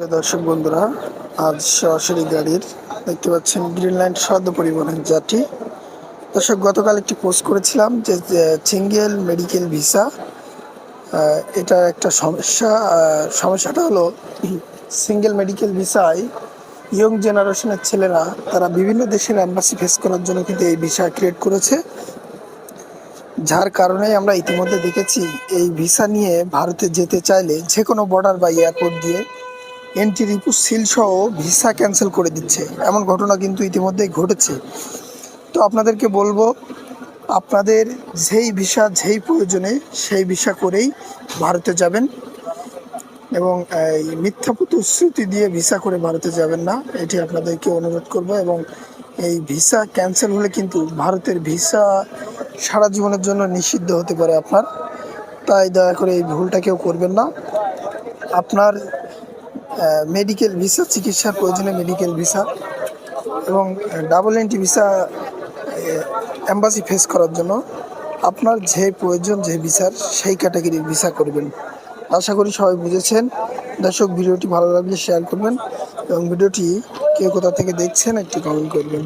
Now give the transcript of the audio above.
দর্শক বন্ধুরা, আজ সরাসরি গাড়ির দেখতে পাচ্ছেন গ্রিনল্যান্ড সদ্য পরিবহনের যাত্রী। দর্শক, গতকাল একটি পোস্ট করেছিলাম যে সিঙ্গেল মেডিকেল ভিসা এটা একটা সমস্যা। সমস্যাটা হলো সিঙ্গেল মেডিকেল ভিসায় ইয়ং জেনারেশনের ছেলেরা তারা বিভিন্ন দেশের অ্যাম্বাসি ফেস করার জন্য কিন্তু এই ভিসা ক্রিয়েট করেছে, যার কারণে আমরা ইতিমধ্যে দেখেছি এই ভিসা নিয়ে ভারতে যেতে চাইলে যে কোনো বর্ডার বা এয়ারপোর্ট দিয়ে এন্ট্রি রিপোর্ট সিল সহ ভিসা ক্যান্সেল করে দিচ্ছে। এমন ঘটনা কিন্তু ইতিমধ্যেই ঘটেছে। তো আপনাদেরকে বলবো, আপনাদের যেই ভিসা যেই প্রয়োজনে সেই ভিসা করেই ভারতে যাবেন এবং এই মিথ্যা প্রতিশ্রুতি দিয়ে ভিসা করে ভারতে যাবেন না, এটি আপনাদেরকে অনুরোধ করব। এবং এই ভিসা ক্যান্সেল হলে কিন্তু ভারতের ভিসা সারা জীবনের জন্য নিষিদ্ধ হতে পারে আপনার। তাই দয়া করে এই ভুলটা কেউ করবেন না। আপনার মেডিকেল ভিসা, চিকিৎসার প্রয়োজনে মেডিকেল ভিসা এবং double entry visa embassy face করার জন্য আপনার যে প্রয়োজন যে ভিসার সেই ক্যাটাগরির ভিসা করবেন। আশা করি সবাই বুঝেছেন। দর্শক, ভিডিওটি ভালো লাগলে শেয়ার করবেন এবং ভিডিওটি কেউ কোথা থেকে দেখছেন একটি কমেন্ট করবেন।